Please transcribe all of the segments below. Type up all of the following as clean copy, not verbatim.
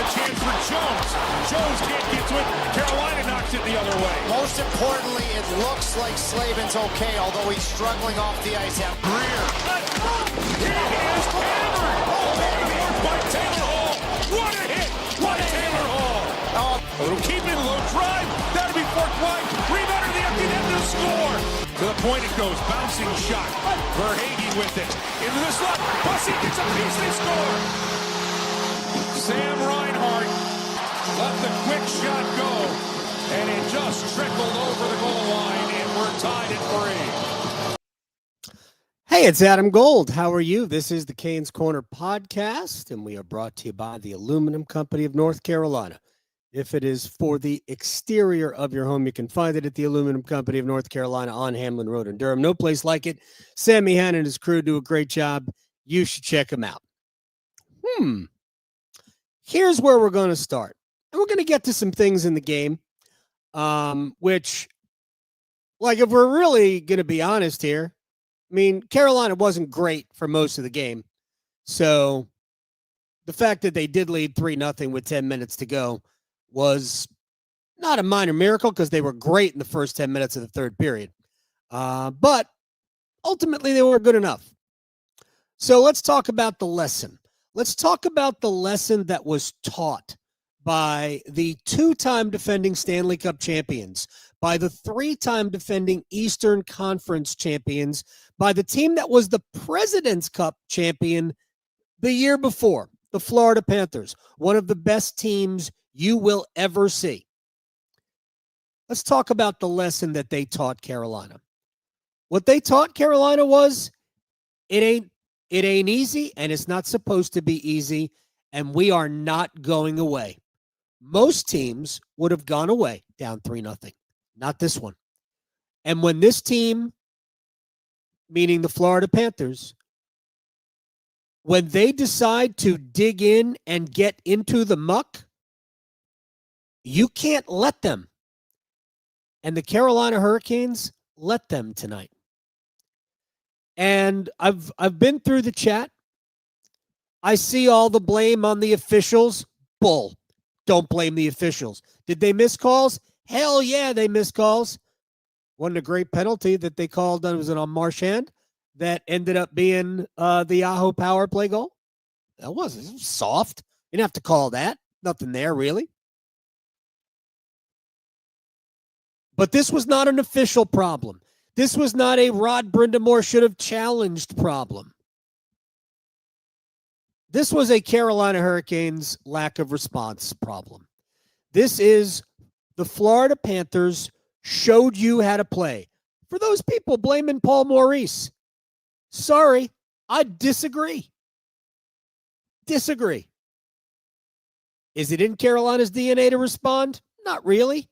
A chance for Jones. Jones can't get to it. Carolina knocks it the other way. Most importantly, it looks like Slavin's okay, although he's struggling off the ice. Greer. He is hammered. Oh, man, by Taylor Hall. What a hit by Taylor Hall. A little keep in, low drive. That'll be forked wide. Rebound to the empty net to score. To the point it goes. Bouncing shot. Verhaeghe with it. Into the slot. Bussi gets a piece. They score. Sam Reinhart let the quick shot go. And it just trickled over the goal line. And we're tied at 3. Hey, it's Adam Gold. How are you? This is the Canes Corner podcast, and we are brought to you by the Aluminum Company of North Carolina. If it is for the exterior of your home, you can find it at the Aluminum Company of North Carolina on Hamlin Road in Durham. No place like it. Sammy Han and his crew do a great job. You should check them out. Here's where we're going to start. And we're going to get to some things in the game, which, like, if we're really going to be honest here, I mean, Carolina wasn't great for most of the game. So the fact that they did lead 3-0 with 10 minutes to go was not a minor miracle because they were great in the first 10 minutes of the third period. But ultimately, they weren't good enough. So let's talk about the lesson. Let's talk about the lesson that was taught by the 2-time defending Stanley Cup champions, by the 3-time defending Eastern Conference champions, by the team that was the President's Cup champion the year before, the Florida Panthers, one of the best teams you will ever see. Let's talk about the lesson that they taught Carolina. What they taught Carolina was it ain't easy, and it's not supposed to be easy, and we are not going away. Most teams would have gone away down 3-0. Not this one. And when this team, meaning the Florida Panthers, when they decide to dig in and get into the muck, you can't let them. And the Carolina Hurricanes let them tonight. And I've been through the chat. I see all the blame on the officials. Bull. Don't blame the officials. Did they miss calls? Hell yeah, they missed calls. Wasn't a great penalty that they called, was it on Marchand, that ended up being the Aho power play goal? It was soft. You didn't have to call that. Nothing there, really. But this was not an official problem. This was not a Rod Brindamore should have challenged problem. This was a Carolina Hurricanes lack of response problem. This is the Florida Panthers showed you how to play. For those people blaming Paul Maurice, sorry, I disagree. Disagree. Is it in Carolina's DNA to respond? Not really.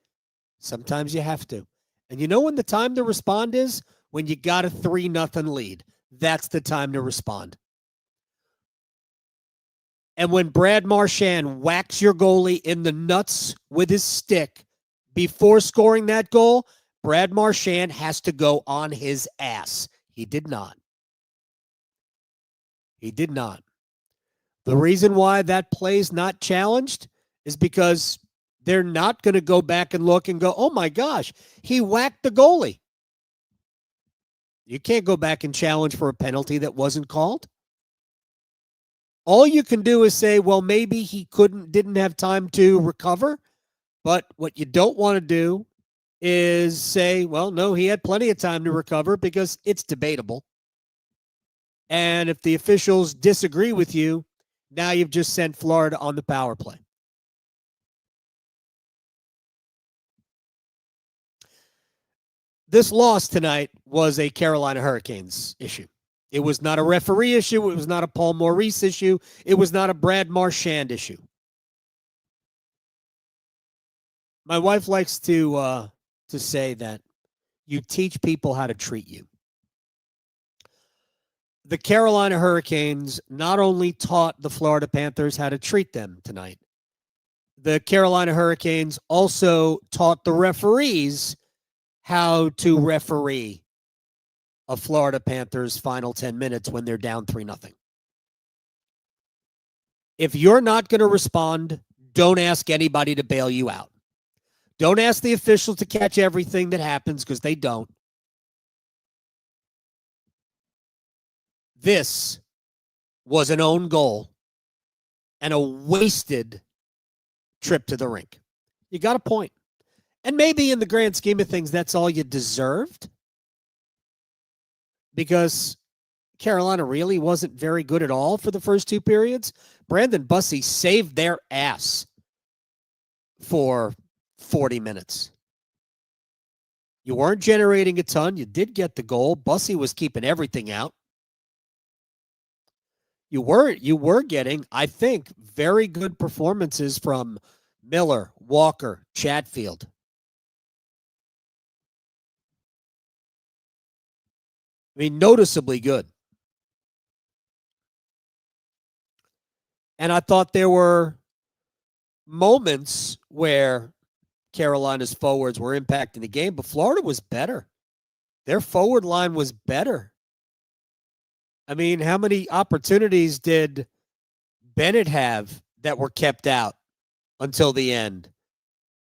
Sometimes you have to. And you know when the time to respond is? When you got a 3-0 lead. That's the time to respond. And when Brad Marchand whacks your goalie in the nuts with his stick before scoring that goal, Brad Marchand has to go on his ass. He did not. He did not. The reason why that play's not challenged is because they're not going to go back and look and go, oh my gosh, he whacked the goalie. You can't go back and challenge for a penalty that wasn't called. All you can do is say, well, maybe he didn't have time to recover. But what you don't want to do is say, well, no, he had plenty of time to recover because it's debatable. And if the officials disagree with you, now you've just sent Florida on the power play. This loss tonight was a Carolina Hurricanes issue. It was not a referee issue. It was not a Paul Maurice issue. It was not a Brad Marchand issue. My wife likes to say that you teach people how to treat you. The Carolina Hurricanes not only taught the Florida Panthers how to treat them tonight, the Carolina Hurricanes also taught the referees how to referee a Florida Panthers final 10 minutes when they're down 3-0. If you're not going to respond, don't ask anybody to bail you out. Don't ask the officials to catch everything that happens, because they don't. This was an own goal and a wasted trip to the rink. You got a point. And maybe in the grand scheme of things, that's all you deserved, because Carolina really wasn't very good at all for the first two periods. Brandon Bussi saved their ass for 40 minutes. You weren't generating a ton. You did get the goal. Bussi was keeping everything out. You were getting, I think, very good performances from Miller, Walker, Chatfield. I mean, noticeably good. And I thought there were moments where Carolina's forwards were impacting the game, but Florida was better. Their forward line was better. I mean, how many opportunities did Bennett have that were kept out until the end?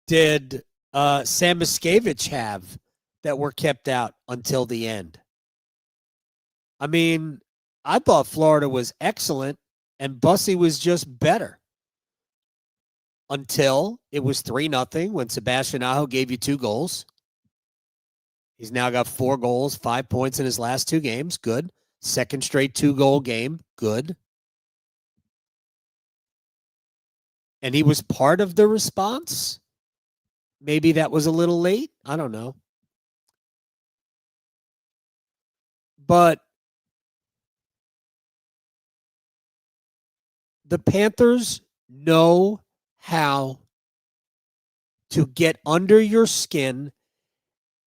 Did Sam Miskevich have that were kept out until the end? I mean, I thought Florida was excellent, and Bussi was just better. Until it was 3-0 when Sebastian Aho gave you 2 goals. He's now got 4 goals, 5 points in his last 2 games. Good. Second straight 2-goal game. Good. And he was part of the response. Maybe that was a little late. I don't know. But the Panthers know how to get under your skin.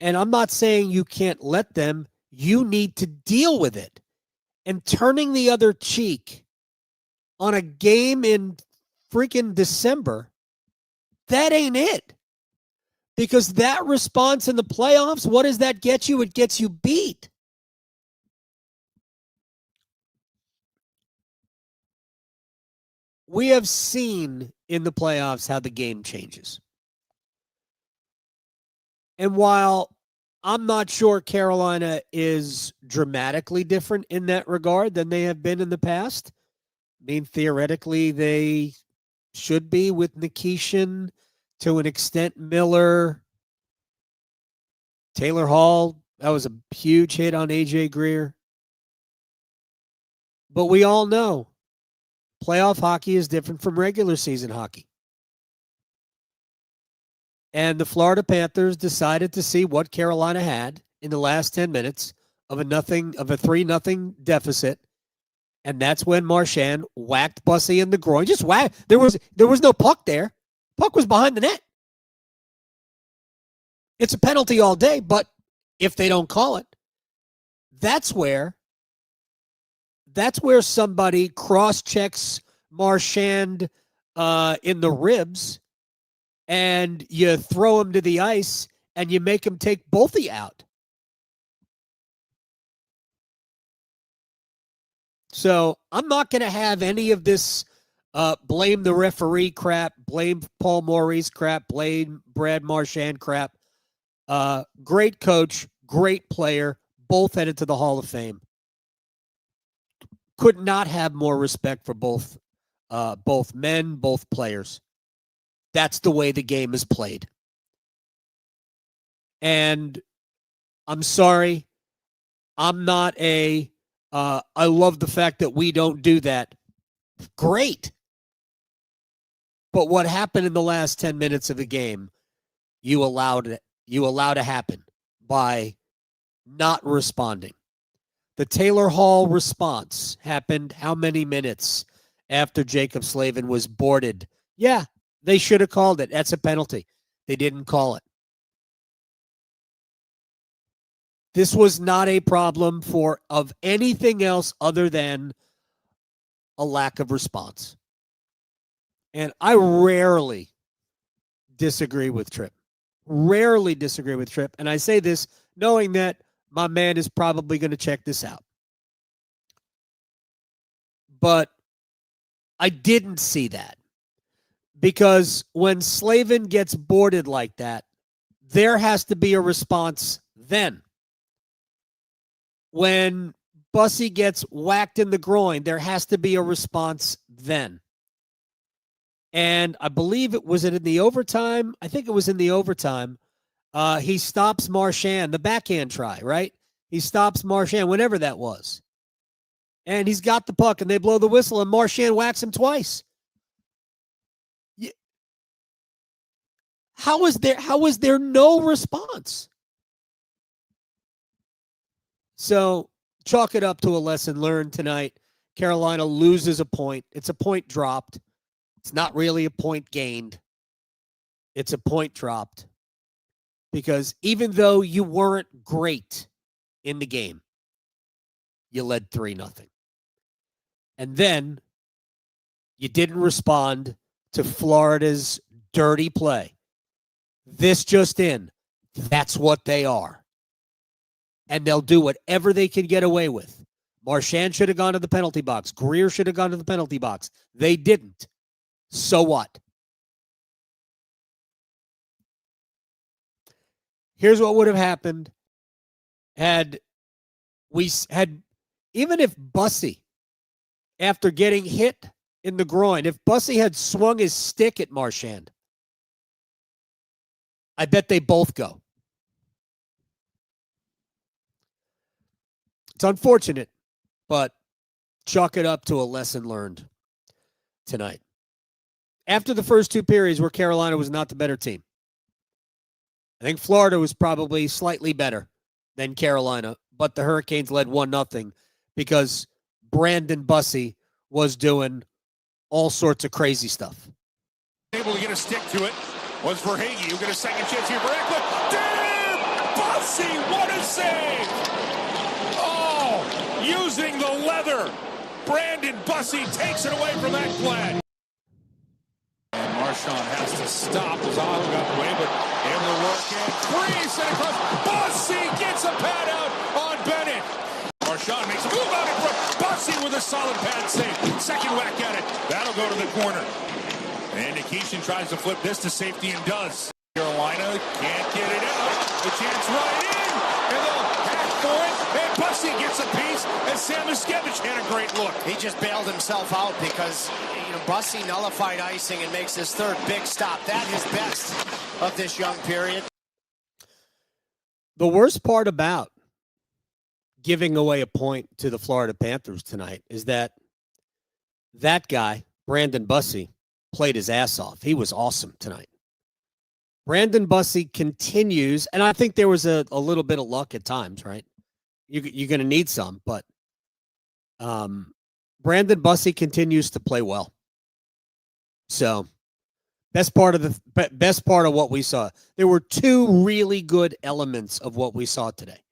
And I'm not saying you can't let them. You need to deal with it. And turning the other cheek on a game in freaking December, that ain't it. Because that response in the playoffs, what does that get you? It gets you beat. We have seen in the playoffs how the game changes. And while I'm not sure Carolina is dramatically different in that regard than they have been in the past, I mean, theoretically, they should be with Nikishin, to an extent, Miller, Taylor Hall. That was a huge hit on AJ Greer. But we all know playoff hockey is different from regular season hockey. And the Florida Panthers decided to see what Carolina had in the last 10 minutes of a 3-0 deficit. And that's when Marchand whacked Bussi in the groin. Just whacked. There was no puck there. Puck was behind the net. It's a penalty all day, but if they don't call it, that's where somebody cross-checks Marchand in the ribs, and you throw him to the ice, and you make him take both of you out. So I'm not going to have any of this blame the referee crap, blame Paul Maurice crap, blame Brad Marchand crap. Great coach, great player, both headed to the Hall of Fame. Could not have more respect for both men, both players. That's the way the game is played. And I'm sorry, I'm not I love the fact that we don't do that. Great. But what happened in the last 10 minutes of the game, you allowed to happen by not responding. The Taylor Hall response happened how many minutes after Jacob Slavin was boarded? Yeah, they should have called it. That's a penalty. They didn't call it. This was not a problem of anything else other than a lack of response. And I rarely disagree with Tripp. Rarely disagree with Tripp. And I say this knowing that my man is probably going to check this out. But I didn't see that. Because when Slavin gets boarded like that, there has to be a response then. When Bussi gets whacked in the groin, there has to be a response then. And I believe it was in the overtime. I think it was in the overtime. He stops Marchand, the backhand try, right? He stops Marchand, whenever that was. And he's got the puck, and they blow the whistle, and Marchand whacks him twice. How is there no response? So chalk it up to a lesson learned tonight. Carolina loses a point. It's a point dropped. It's not really a point gained. It's a point dropped. Because even though you weren't great in the game, you led 3-0. And then you didn't respond to Florida's dirty play. This just in. That's what they are. And they'll do whatever they can get away with. Marchand should have gone to the penalty box. Greer should have gone to the penalty box. They didn't. So what? Here's what would have happened even if Bussi, after getting hit in the groin, if Bussi had swung his stick at Marchand, I bet they both go. It's unfortunate, but chalk it up to a lesson learned tonight. After the first two periods where Carolina was not the better team, I think Florida was probably slightly better than Carolina, but the Hurricanes led 1-0 because Brandon Bussi was doing all sorts of crazy stuff. Able to get a stick to it was for Hagee, who got a second chance here for Eckler. Damn! Bussi, what a save! Oh, using the leather. Brandon Bussi takes it away from that play. And Marchand has to stop as Aho got away, but able to work in. Free, sent across. Bussi gets a pad out on Bennett. Marchand makes a move out in front. Bussi with a solid pad save. Second whack at it. That'll go to the corner. And Nikishin tries to flip this to safety and does. Carolina can't get it out. The chance right in. And they'll hack for it. And Bussi gets a piece. And Sam Miskevich had a great look. He just bailed himself out because, Bussi nullified icing and makes his third big stop. That is best of this young period. The worst part about giving away a point to the Florida Panthers tonight is that guy, Brandon Bussi, played his ass off. He was awesome tonight. Brandon Bussi continues, and I think there was a little bit of luck at times, right? You're going to need some, but Brandon Bussi continues to play well. So, best part of what we saw. There were two really good elements of what we saw today.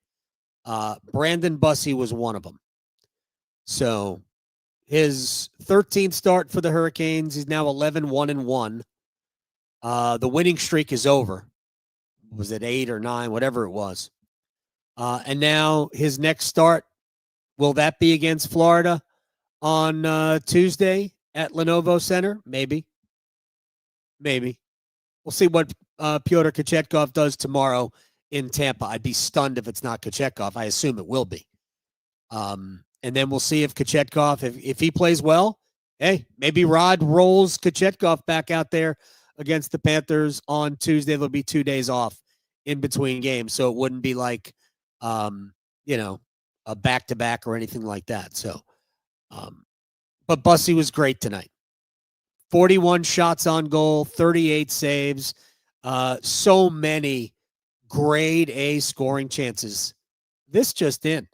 Brandon Bussi was one of them. So, his 13th start for the Hurricanes. He's now 11-1-1. The winning streak is over. Was it 8 or 9, whatever it was. And now his next start, will that be against Florida on Tuesday at Lenovo Center? Maybe. We'll see what Pyotr Kochetkov does tomorrow in Tampa. I'd be stunned if it's not Kochetkov. I assume it will be. And then we'll see if Kochetkov, if he plays well, hey, maybe Rod rolls Kochetkov back out there against the Panthers on Tuesday. There'll be 2 days off in between games, so it wouldn't be like, a back-to-back or anything like that. So, but Bussi was great tonight. 41 shots on goal, 38 saves, so many grade A scoring chances. This just in.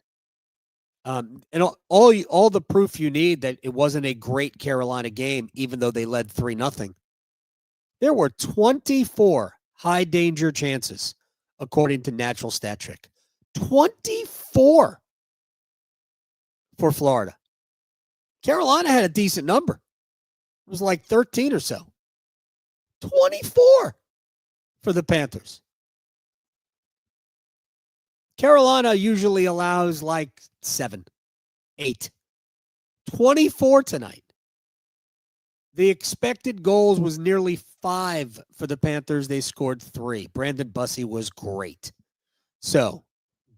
And all the proof you need that it wasn't a great Carolina game, even though they led 3-0. There were 24 high danger chances, according to Natural Stat Trick. 24 for Florida. Carolina had a decent number. It was like 13 or so. 24 for the Panthers. Carolina usually allows like 7, 8. 24 tonight. The expected goals was nearly 5 for the Panthers. They scored 3. Brandon Bussi was great. So,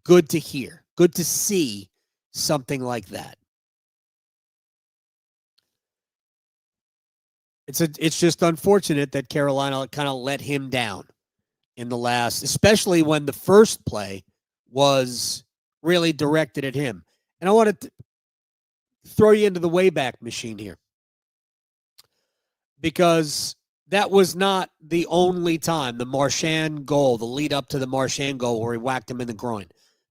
good to hear. Good to see something like that. It's just unfortunate that Carolina kind of let him down in the last, especially when the first play was really directed at him. And I want to throw you into the Wayback Machine here, because that was not the only time. The Marchand goal, the lead up to the Marchand goal where he whacked him in the groin,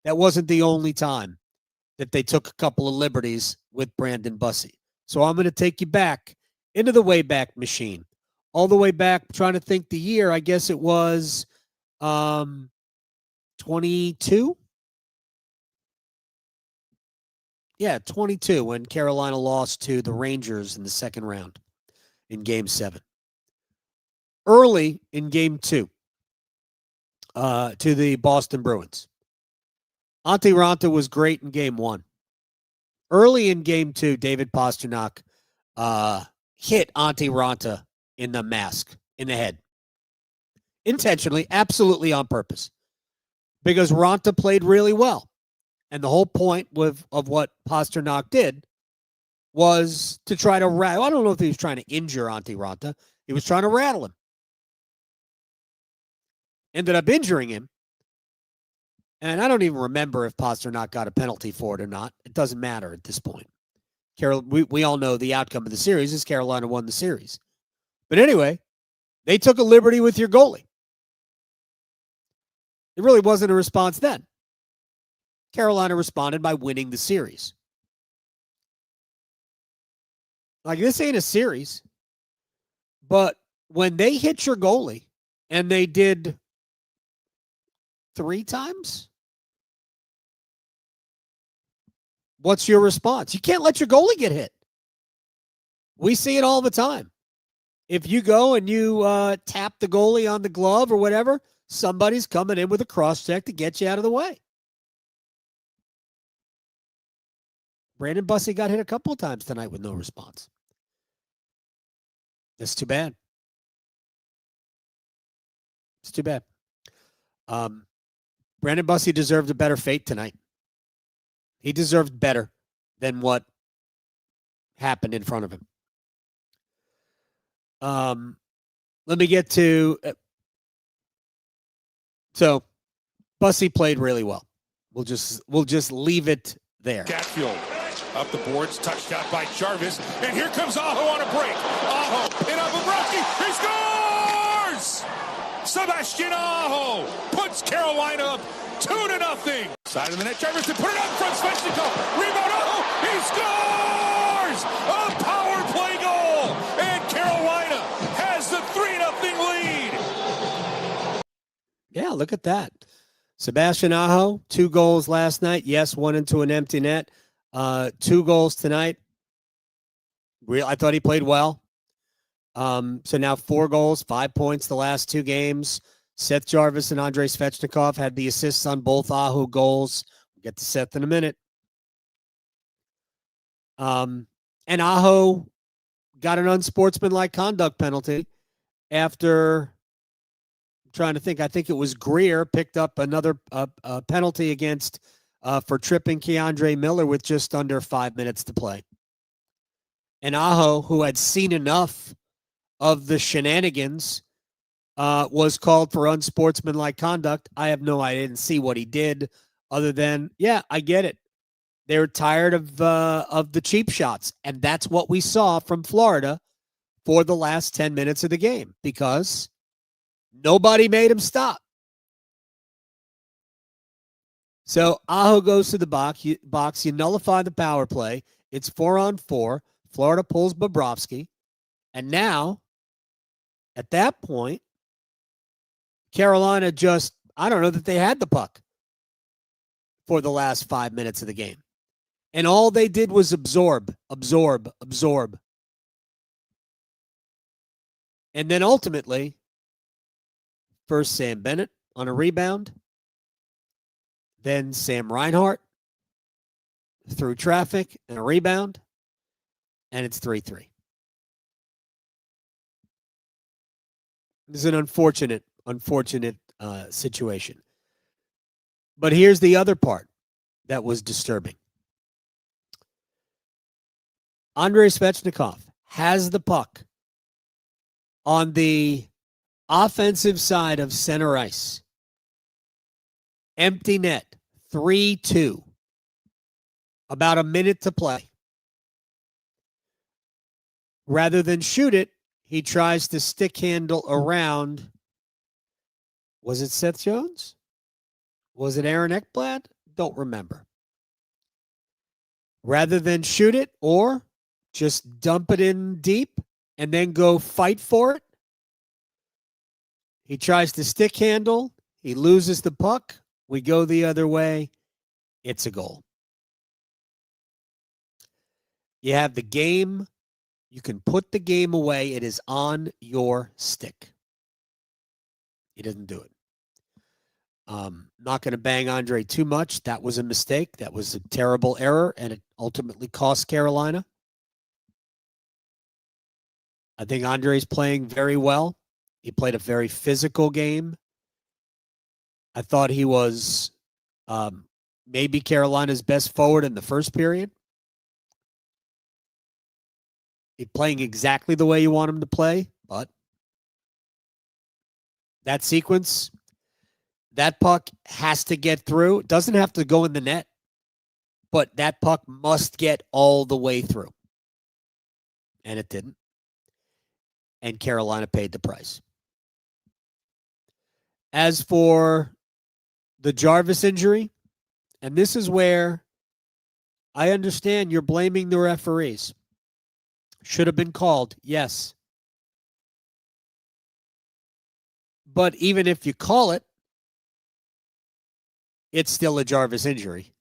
that wasn't the only time that they took a couple of liberties with Brandon Bussi. So I'm going to take you back into the Wayback Machine, all the way back, trying to think the year. I guess it was 22. Yeah, 22, when Carolina lost to the Rangers in the second round in Game 7. Early in Game 2 to the Boston Bruins. Antti Raanta was great in Game 1. Early in Game 2, David Pastrnak hit Antti Raanta in the mask, in the head. Intentionally, absolutely on purpose. Because Raanta played really well. And the whole point of what Pastrnak did was to try to rattle. I don't know if he was trying to injure Antti Raanta. He was trying to rattle him. Ended up injuring him. And I don't even remember if Pastrnak got a penalty for it or not. It doesn't matter at this point. We all know the outcome of the series is Carolina won the series. But anyway, they took a liberty with your goalie. It really wasn't a response then. Carolina responded by winning the series. Like, this ain't a series. But when they hit your goalie, and they did 3 times, what's your response? You can't let your goalie get hit. We see it all the time. If you go and you tap the goalie on the glove or whatever, somebody's coming in with a cross-check to get you out of the way. Brandon Bussi got hit a couple of times tonight with no response. That's too bad. It's too bad. Brandon Bussi deserved a better fate tonight. He deserved better than what happened in front of him. Let me get to... So, Bussi played really well. We'll just leave it there. Gatfield up the boards, touched out by Jarvis, and here comes Aho on a break. Aho, pin up Bobrovsky, he scores! Sebastian Aho puts Carolina up 2-0. Side of the net, Jarvis to put it up front, Svechnikov, rebound Aho, he scores! A power play goal, and Carolina has the 3-0 lead. Yeah, look at that. Sebastian Aho, 2 goals last night. Yes, 1 into an empty net. 2 goals tonight. I thought he played well. So now 4 goals, 5 points the last 2 games. Seth Jarvis and Andrei Svechnikov had the assists on both Aho goals. We'll get to Seth in a minute. And Aho got an unsportsmanlike conduct penalty after... trying to think. I think it was Greer picked up another penalty against for tripping Keandre Miller with just under 5 minutes to play. And Aho, who had seen enough of the shenanigans, was called for unsportsmanlike conduct. I didn't see what he did other than, yeah, I get it. They're tired of the cheap shots. And that's what we saw from Florida for the last 10 minutes of the game, because nobody made him stop. So Aho goes to the box. You nullify the power play. It's 4-on-4. Florida pulls Bobrovsky. And now, at that point, Carolina just, I don't know that they had the puck for the last 5 minutes of the game. And all they did was absorb. And then ultimately, first Sam Bennett on a rebound. Then Sam Reinhart through traffic and a rebound. And it's 3-3. This is an unfortunate situation. But here's the other part that was disturbing. Andrei Svechnikov has the puck on the offensive side of center ice. Empty net, 3-2. About a minute to play. Rather than shoot it, he tries to stick handle around. Was it Seth Jones? Was it Aaron Ekblad? Don't remember. Rather than shoot it or just dump it in deep and then go fight for it, he tries to stick handle. He loses the puck. We go the other way. It's a goal. You have the game. You can put the game away. It is on your stick. He doesn't do it. Not going to bang Andre too much. That was a mistake. That was a terrible error, and it ultimately cost Carolina. I think Andre's playing very well. He played a very physical game. I thought he was maybe Carolina's best forward in the first period. He's playing exactly the way you want him to play, but that sequence, that puck has to get through. It doesn't have to go in the net, but that puck must get all the way through. And it didn't. And Carolina paid the price. As for the Jarvis injury, and this is where I understand you're blaming the referees. Should have been called, yes. But even if you call it, it's still a Jarvis injury.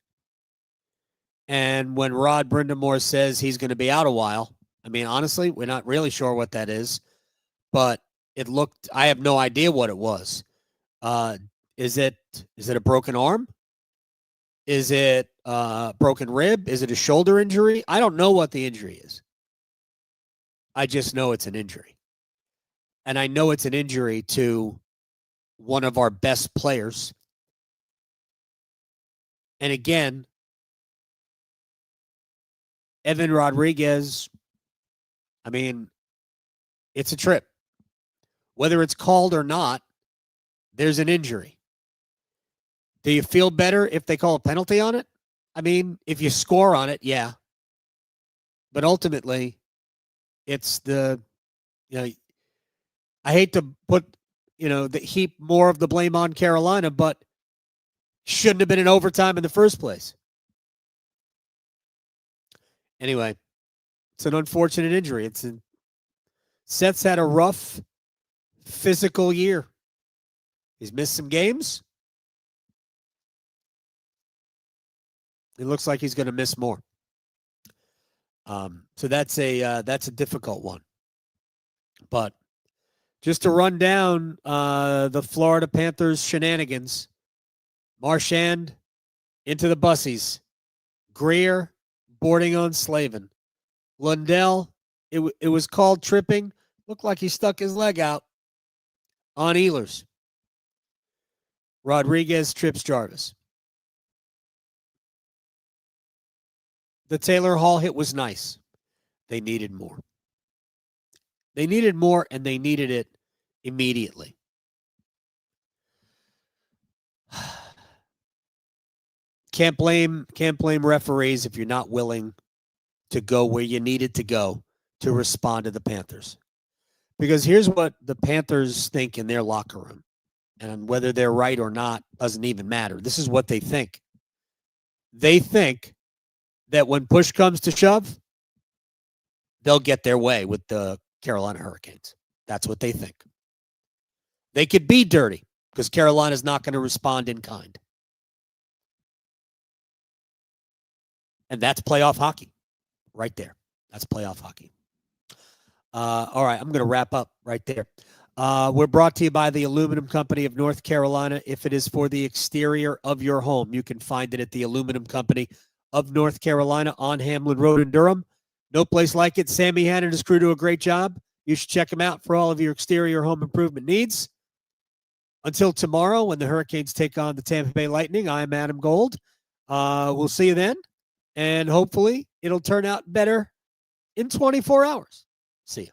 And when Rod Brindamore says he's going to be out a while, I mean, honestly, we're not really sure what that is. But it looked, I have no idea what it was. Is it a broken arm? Is it a broken rib? Is it a shoulder injury? I don't know what the injury is. I just know it's an injury. And I know it's an injury to one of our best players. And again, Evan Rodriguez, I mean, it's a trip. Whether it's called or not, there's an injury. Do you feel better if they call a penalty on it? I mean, if you score on it, yeah. But ultimately, it's the, I hate to put, the heap more of the blame on Carolina, but shouldn't have been in overtime in the first place. Anyway, it's an unfortunate injury. Seth's had a rough physical year. He's missed some games. It looks like he's going to miss more. So that's a difficult one. But just to run down the Florida Panthers shenanigans: Marchand into the Bussies, Greer boarding on Slavin, Lundell. It was called tripping. Looked like he stuck his leg out on Ehlers. Rodriguez trips Jarvis. The Taylor Hall hit was nice. They needed more. They needed more, and they needed it immediately. Can't blame referees if you're not willing to go where you needed to go to respond to the Panthers. Because here's what the Panthers think in their locker room. And whether they're right or not doesn't even matter. This is what they think. They think that when push comes to shove, they'll get their way with the Carolina Hurricanes. That's what they think. They could be dirty because Carolina's not going to respond in kind. And that's playoff hockey right there. That's playoff hockey. All right, I'm going to wrap up right there. We're brought to you by the Aluminum Company of North Carolina. If it is for the exterior of your home, you can find it at the Aluminum Company of North Carolina on Hamlin Road in Durham. No place like it. Sammy Hannon and his crew do a great job. You should check him out for all of your exterior home improvement needs. Until tomorrow, when the Hurricanes take on the Tampa Bay Lightning, I'm Adam Gold. We'll see you then, and hopefully it'll turn out better in 24 hours. See you.